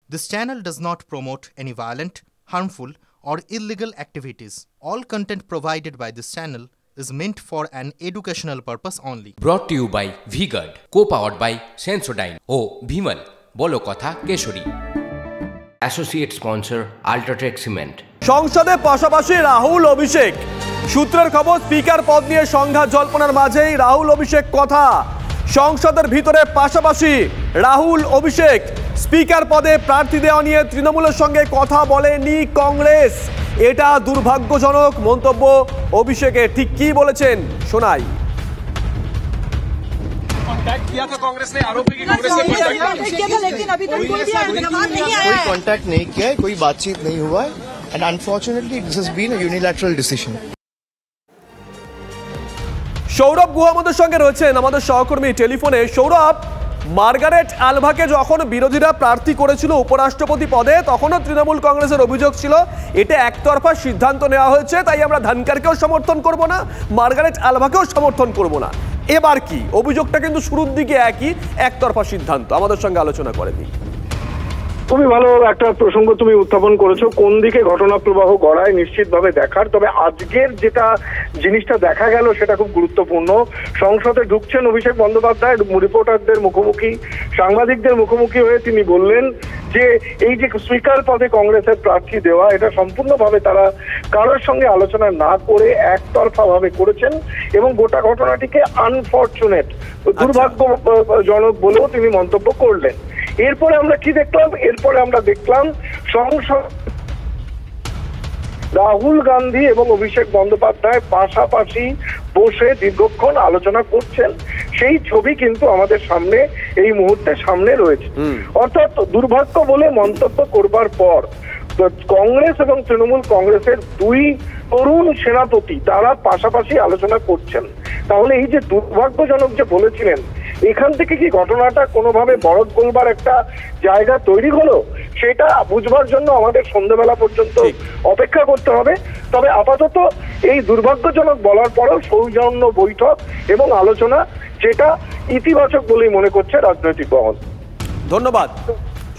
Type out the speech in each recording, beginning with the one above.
This channel does not promote any violent, harmful, or illegal activities. All content provided by this channel is meant for an educational purpose only. Brought to you by V-Guard, co-powered by Sensodyne O Bhimal, বলো কথা Keshari. Associate sponsor Ultratech Cement। সংসদে পাশাপাশি রাহুল অভিষেক, সূত্রের খবর speaker পদ নিয়ে সংঘাত জল্পনার মাঝেই রাহুল অভিষেক কথা। সংসদের ভিতরে পাশাপাশি রাহুল অভিষেক, স্পিকার পদে প্রার্থী দেওয়া নিয়ে তৃণমূলের সঙ্গে কথা বলেনি কংগ্রেস। এটা দুর্ভাগ্যজনক মন্তব্য অভিষেকের। ঠিক কি বলেছেন শোনাই। कांग्रेस ने आरोप है कि कांग्रेस ने लेकिन अभी तक कोई कांटेक्ट नहीं किया है, कोई बातचीत नहीं हुआ है and unfortunately this has been a unilateral decision. Sourav Guha আমাদের সঙ্গে রয়েছেন, আমাদের সহকর্মী টেলিফোনে। সৌরভ, মার্গারেট আলভাকে যখন বিরোধীরা প্রার্থী করেছিল উপরাষ্ট্রপতি পদে, তখনও তৃণমূল কংগ্রেসের অভিযোগ ছিল এটা একতরফা সিদ্ধান্ত নেওয়া হয়েছে, তাই আমরা ধনখড়কেও সমর্থন করব না, মার্গারেট আলভাকেও সমর্থন করব না। এবার কি অভিযোগটা কিন্তু শুরুর দিকে একই, একতরফা সিদ্ধান্ত। আমাদের সঙ্গে আলোচনা করে দিই। খুবই ভালো একটা প্রসঙ্গ তুমি উত্থাপন করেছো। কোন দিকে ঘটনা প্রবাহ গড়ায় নিশ্চিতভাবে দেখার, তবে আজকের যেটা জিনিসটা দেখা গেল সেটা খুব গুরুত্বপূর্ণ। সংসদে ঢুকছেন অভিষেক বন্দ্যোপাধ্যায়, রিপোর্টারদের মুখোমুখি, সাংবাদিকদের মুখোমুখি হয়ে তিনি বললেন যে এই যে স্পিকার পদে কংগ্রেসের প্রার্থী দেওয়া, এটা সম্পূর্ণভাবে তারা কারোর সঙ্গে আলোচনা না করে একতরফা ভাবে করেছেন এবং গোটা ঘটনাটিকে আনফরচুনেট, দুর্ভাগ্যজনক বলেও তিনি মন্তব্য করলেন। এরপরে আমরা কি দেখলাম? এরপরে আমরা দেখলাম সংসদ রাহুল গান্ধী এবং অভিষেক বন্দ্যোপাধ্যায় পাশাপাশি বসে দীর্ঘক্ষণ আলোচনা করছেন। সেই ছবি কিন্তু আমাদের সামনে এই মুহূর্তে সামনে রয়েছে। অর্থাৎ দুর্ভাগ্য বলে মন্তব্য করবার পর কংগ্রেস এবং তৃণমূল কংগ্রেসের দুই তরুণ সেনাপতি তারা পাশাপাশি আলোচনা করছেন। তাহলে এই যে দুর্ভাগ্যজনক যে বলেছিলেন, এখান থেকে কি ঘটনাটা কোনোভাবে বরফ গলবার একটা জায়গা তৈরি হলো, সেটা বুঝবার জন্য আমাদের সন্ধ্যাবেলা পর্যন্ত অপেক্ষা করতে হবে। তবে আপাতত এই দুর্ভাগ্যজনক বলার পরেও সৌজন্য বৈঠক এবং আলোচনা, যেটা ইতিবাচক বলেই মনে করছে রাজনৈতিক মহল। ধন্যবাদ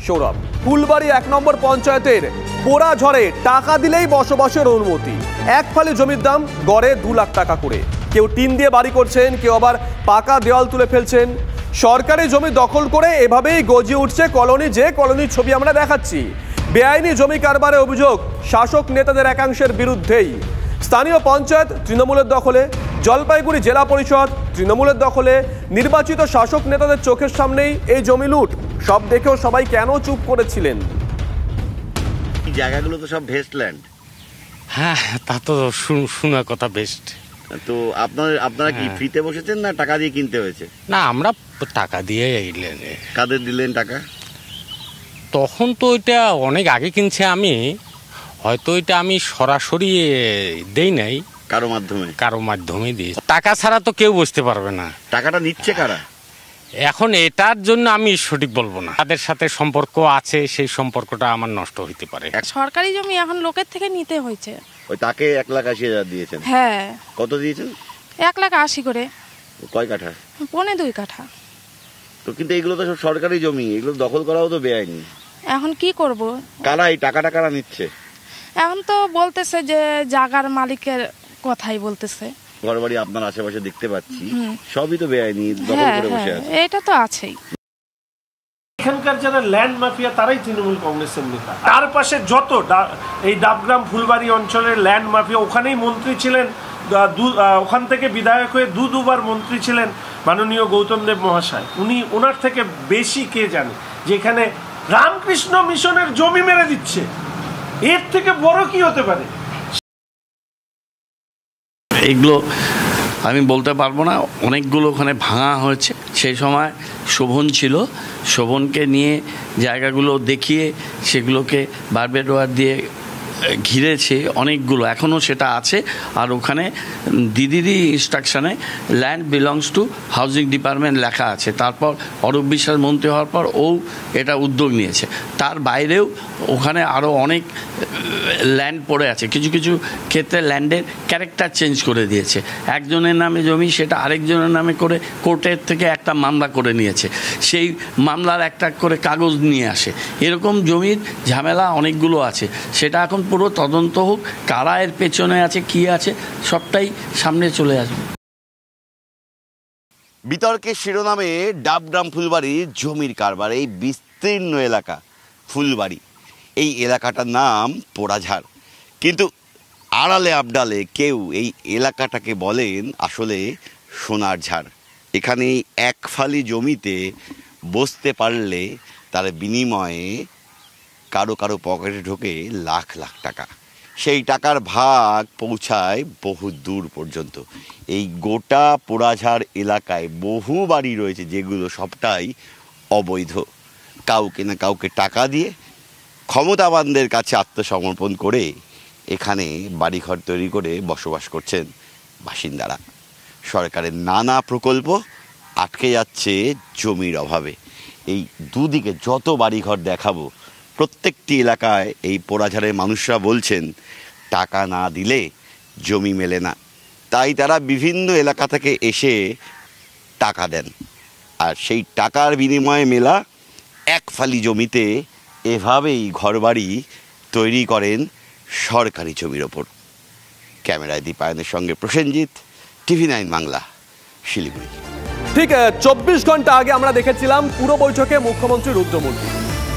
সৌরভ। ফুলবাড়ি 1 নম্বর পঞ্চায়েতের পোড়া ঝড়ে টাকা দিলেই বসবাসের অনুমতি। এক ফালি জমির দাম গড়ে 2 লাখ টাকা করে। কেউ টিন দিয়ে বাড়ি করছেন, কেউ আবার পাকা দেওয়াল তুলে ফেলছেন। সরকারি জমি দখল করে এভাবেই গজিয়ে উঠছে কলোনি, যে কলোনির ছবি আমরা দেখাচ্ছি। বেআইনি জমি কারবারের অভিযোগ শাসক নেতাদের একাংশের বিরুদ্ধেই। স্থানীয় পঞ্চায়েত তৃণমূলের দখলে, জলপাইগুড়ি জেলা পরিষদ তৃণমূলের দখলে, নির্বাচিত শাসক নেতাদের চোখের সামনেই এই জমি লুট। সব দেখেও সবাই কেন চুপ করেছিলেন? এই জায়গাগুলো তো সব ভেস্টল্যান্ড। হ্যাঁ, তা তো শোনা কথা বেস্ট। তো আপনারা কি ফ্রিতে বসেছেন না টাকা দিয়ে কিনতে হয়েছে? না, আমরা টাকা দিয়ে এলেন। কাদের দিলেন টাকা? তখন তো এটা অনেক আগে কিনছে আমি, হয়তো এটা আমি সরাসরি দেই নাই, কারো মাধ্যমে দিই। টাকা ছাড়া তো কেউ বুঝতে পারবে না। টাকাটা নিচ্ছে কারা? এখন এটার জন্য আমি সঠিক বলবো না। তাদের সাথে সম্পর্ক আছে, সেই সম্পর্কটা আমার নষ্ট হইতে পারে। সরকারি জমি এখন লোকের থেকে নিতে হয়েছে। ওই তাকে 1,80,000 দিয়েছেন? হ্যাঁ। কত দিয়েছেন? 1,80,000 করে। কয় কাঠা? 1.25 কাঠা। তো কিন্তু এগুলো তো সব সরকারি জমি, এগুলো দখল করাও তো বেআইনি। এখন কি করব? কারা এই টাকাটা কারা নিচ্ছে? এখন তো বলতেছে যে জায়গার মালিকের কথাই বলতেছে। ঘরবাড়ি আপনার আশেপাশে দেখতে পাচ্ছি, সবই তো বেআইনি, দখল করে বসে আছে। এটা তো আছেই। এখানকার যারা ল্যান্ড মাফিয়া তারাই তৃণমূল কংগ্রেসের নেতা। তার পাশে যত এই ডাবগ্রাম ফুলবাড়ি অঞ্চলের ল্যান্ড মাফিয়া, ওখানেই মন্ত্রী ছিলেন, ওখান থেকে বিধায়ক হয়ে দুবার মন্ত্রী ছিলেন মাননীয় গৌতম দেব মহাশয়। ওনার থেকে বেশি কে জানে যে এখানে রামকৃষ্ণ মিশনের জমি মেরে দিচ্ছে? এর থেকে বড় কি হতে পারে? এগুলো আমি বলতে পারবো না। অনেকগুলো ওখানে ভাঙা হয়েছে। সেই সময় শোভন ছিল, শোভনকে নিয়ে জায়গাগুলো দেখিয়ে সেগুলোকে বারবেট ওয়ার দিয়ে ঘিরেছে অনেকগুলো, এখনও সেটা আছে। আর ওখানে দিদিরই ইনস্ট্রাকশানে land belongs to housing department লেখা আছে। তারপর অরূপ বিশ্বাস মন্ত্রী হওয়ার পর এটা উদ্যোগ নিয়েছে। তার বাইরেও ওখানে আরও অনেক ল্যান্ড পড়ে আছে, কিছু কিছু ক্ষেত্রে ল্যান্ডের ক্যারেক্টার চেঞ্জ করে দিয়েছে। একজনের নামে জমি, সেটা আরেকজনের নামে করে কোর্টের থেকে একটা মামলা করে নিয়েছে, সেই মামলার একটা করে কাগজ নিয়ে আসে। এরকম জমির ঝামেলা অনেকগুলো আছে, সেটা এখন পুরো তদন্ত হোক, কারা এর পেছনে আছে, কি আছে, সবটাই সামনে চলে আসবে। বিতর্কের শিরোনামে ডাবগ্রাম ফুলবাড়ি জমির কারবার, এই বিস্তীর্ণ এলাকা ফুলবাড়ি, এই এলাকাটার নাম পোড়াঝাড়। কিন্তু আড়ালে আবডালে কেউ এই এলাকাটাকে বলেন আসলে সোনার ঝাড়। এখানে এক ফালি জমিতে বসতে পারলে তার বিনিময়ে কারো কারো পকেটে ঢোকে লাখ লাখ টাকা। সেই টাকার ভাগ পৌঁছায় বহু দূর পর্যন্ত। এই গোটা পোড়াঝাড় এলাকায় বহু বাড়ি রয়েছে যেগুলো সবটাই অবৈধ। কাউকে না কাউকে টাকা দিয়ে ক্ষমতাবানদের কাছে আত্মসমর্পণ করে এখানে বাড়িঘর তৈরি করে বসবাস করছেন বাসিন্দারা। সরকারের নানা প্রকল্প আটকে যাচ্ছে জমির অভাবে। এই দুদিকে যত বাড়িঘর দেখাবো, প্রত্যেকটি এলাকায় এই পোড়াঝাড়ের মানুষরা বলছেন টাকা না দিলে জমি মেলে না। তাই তারা বিভিন্ন এলাকা থেকে এসে টাকা দেন, আর সেই টাকার বিনিময়ে মেলা এক ফালি জমিতে এভাবেই ঘরবাড়ি তৈরি করেন সরকারি জমির ওপর। ক্যামেরায় দীপায়নের সঙ্গে প্রসেনজিৎ, TV9 বাংলা, শিলিগুড়ি। ঠিক 24 ঘন্টা আগে আমরা দেখেছিলাম পুরো বৈঠকে মুখ্যমন্ত্রী রুদ্রমূর্তি।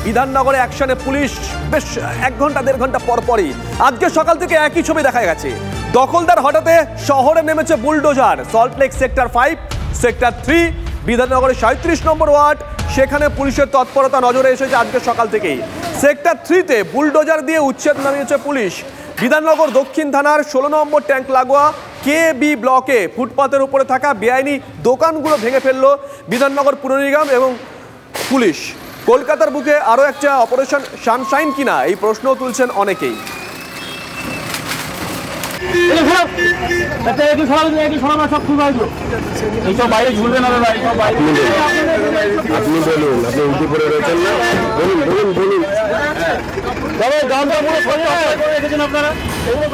বিধাননগরে অ্যাকশনে পুলিশ বেশ 1 ঘন্টা 1.5 ঘন্টা পরপরই আজকে সকাল থেকে একই ছবি দেখা গেছে। দখলদার হঠাতে শহরে নেমেছে বুলডোজার। সল্টলেক সেক্টর 5, সেক্টর 3, বিধাননগরের 37 নম্বর ওয়ার্ড, সেখানে পুলিশের তৎপরতা নজরে এসেছে আজকে সকাল থেকেই। সেক্টর 3-তে বুলডোজার দিয়ে উচ্ছেদ নামিয়েছে পুলিশ। বিধাননগর দক্ষিণ থানার 16 নম্বর ট্যাঙ্ক লাগোয়া KB ব্লকে ফুটপাতের উপরে থাকা বেআইনি দোকানগুলো ভেঙে ফেলল বিধাননগর পুর নিগম এবং পুলিশ। কলকাতার বুকে আরও একটা অপারেশন সানশাইন কিনা এই প্রশ্নও তুলছেন অনেকেই।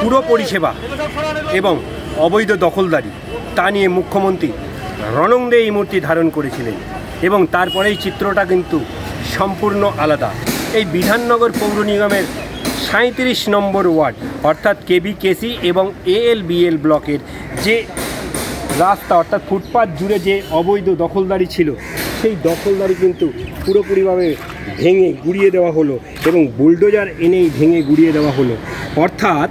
পুরো পরিষেবা এবং অবৈধ দখলদারি তা নিয়ে মুখ্যমন্ত্রী রণংদে এই মূর্তি ধারণ করেছিলেন এবং তারপরেই চিত্রটা কিন্তু সম্পূর্ণ আলাদা। এই বিধাননগর পৌর নিগমের 37 নম্বর ওয়ার্ড অর্থাৎ KB-KC এবং AL-BL ব্লকের যে রাস্তা অর্থাৎ ফুটপাথ জুড়ে যে অবৈধ দখলদারি ছিল, সেই দখলদারি কিন্তু পুরোপুরিভাবে ভেঙে গুড়িয়ে দেওয়া হলো এবং বুলডোজার এনেই ভেঙে গুড়িয়ে দেওয়া হলো। অর্থাৎ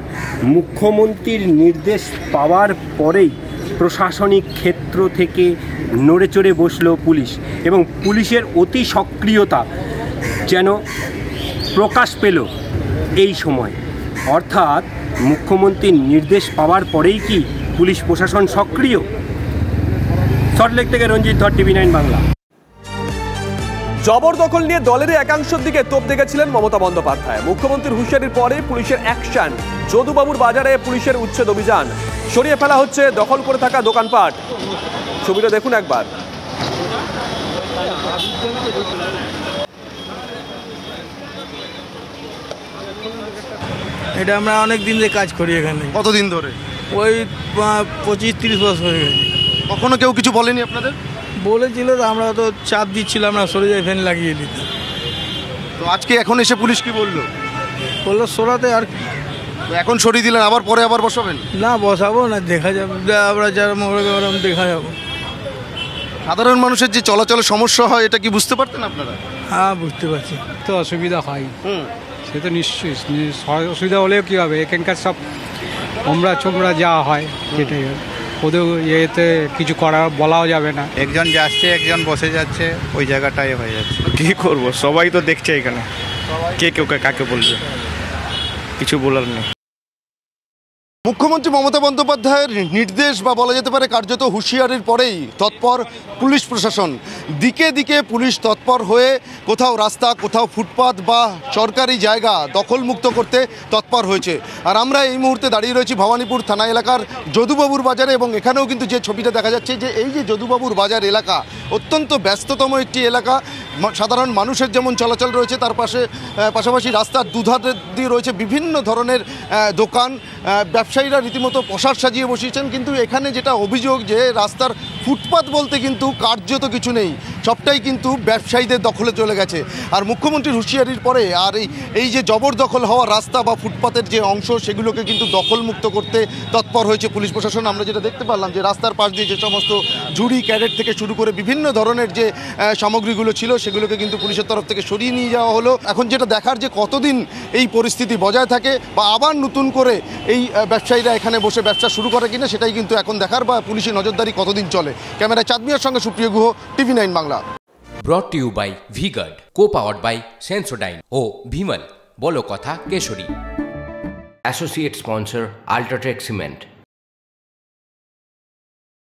মুখ্যমন্ত্রীর নির্দেশ পাওয়ার পরেই প্রশাসনিক ক্ষেত্র থেকে নড়ে চড়ে বসলো পুলিশ এবং পুলিশের অতি সক্রিয়তা যেন প্রকাশ পেল এই সময়। অর্থাৎ মুখ্যমন্ত্রীর নির্দেশ পাওয়ার পরেই কি পুলিশ প্রশাসন সক্রিয়? সল্টলেক থেকে রঞ্জিত ধর, TV9 বাংলা। জবরদখল নিয়ে দলের একাংশের দিকে তোপ দেখেছিলেন মমতা বন্দ্যোপাধ্যায়। মুখ্যমন্ত্রীর হুঁশিয়ারির পরে পুলিশের অ্যাকশন। যদুবাবুর বাজারে পুলিশের উচ্ছেদ অভিযান, সরিয়ে ফেলা হচ্ছে দখল করে থাকা দোকানপাট। ছবিটা দেখুন একবার। এটা আমরা অনেক দিন ধরে কাজ করি এখানে। কতদিন ধরে? ওই 25-30 বছর হয়ে গেছে। কখনো কেউ কিছু বলেনি আপনাদের? বলেছিল তো, আমরা তো চাপ দিচ্ছিলাম না, সরে যায় ফ্যান লাগিয়ে দিতে। তো আজকে এখন এসে পুলিশ কি বললো? বললো সরাতে। আর এখন সরিয়ে দিলেন, আবার পরে আবার বসাবেন? না বসাবো না, দেখা যাবে, আমরা যারা মনে দেখা যাবো। সাধারণ মানুষের যে চলাচলের সমস্যা হয় এটা কি বুঝতে পারতেন আপনারা? হ্যাঁ বুঝতে পারছি। তো অসুবিধা হয়, সে তো নিশ্চয়ই অসুবিধা হলেও কী হবে, এখানকার সব চোমরা যাওয়া হয়, সেটাই ওদের ইয়েতে কিছু বলাও যাবে না। একজন যাচ্ছে একজন বসে যাচ্ছে, ওই জায়গাটাই হয়ে যাচ্ছে। কী করবো, সবাই তো দেখছে এখানে, কে কাকে বলবে, কিছু বলার নেই। মুখ্যমন্ত্রী মমতা বন্দ্যোপাধ্যায়ের নির্দেশ বা বলা যেতে পারে কার্যত হুঁশিয়ারির পরেই তৎপর পুলিশ প্রশাসন। দিকে দিকে পুলিশ তৎপর হয়ে কোথাও রাস্তা, কোথাও ফুটপাত বা সরকারি জায়গা দখলমুক্ত করতে তৎপর হয়েছে। আর আমরা এই মুহূর্তে দাঁড়িয়ে রয়েছি ভবানীপুর থানা এলাকার যদুবাবুর বাজারে, এবং এখানেও কিন্তু যে ছবিটা দেখা যাচ্ছে যে এই যে যদুবাবুর বাজার এলাকা অত্যন্ত ব্যস্ততম একটি এলাকা। সাধারণ মানুষের যেমন চলাচল রয়েছে, তার পাশাপাশি রাস্তার দুধারে দিয়ে রয়েছে বিভিন্ন ধরনের দোকান। ব্যবসায়ীরা রীতিমতো পোশাক সাজিয়ে বসিয়েছেন, কিন্তু এখানে যেটা অভিযোগ যে রাস্তার ফুটপাত বলতে কিন্তু কার্যত কিছু নেই, সবটাই কিন্তু ব্যবসায়ীদের দখলে চলে গেছে। আর মুখ্যমন্ত্রীর হুঁশিয়ারির পরে আর এই যে জবরদখল হওয়া রাস্তা বা ফুটপাতের যে অংশ সেগুলোকে কিন্তু দখলমুক্ত করতে তৎপর হয়েছে পুলিশ প্রশাসন। আমরা যেটা দেখতে পারলাম যে রাস্তার পাশ দিয়ে যে সমস্ত ঝুড়ি, ক্যারেট থেকে শুরু করে বিভিন্ন ধরনের যে সামগ্রীগুলো ছিল সেগুলোকে কিন্তু পুলিশের তরফ থেকে সরিয়ে নিয়ে যাওয়া হলো। এখন যেটা দেখার যে কতদিন এই পরিস্থিতি বজায় থাকে বা আবার নতুন করে এই ব্যবসায়ীরা এখানে বসে ব্যবসা শুরু করে কিনা সেটাই কিন্তু এখন দেখার, বা পুলিশের নজরদারি কতদিন চলে। ক্যামেরায় চাঁদমিয়ার সঙ্গে সুপ্রিয় Guha, TV9 Bangla. Brought to you by V-Guard, co-powered by Sensodyne O Bhimal, বলো কথা Keshari. Associate sponsor Ultratech Cement.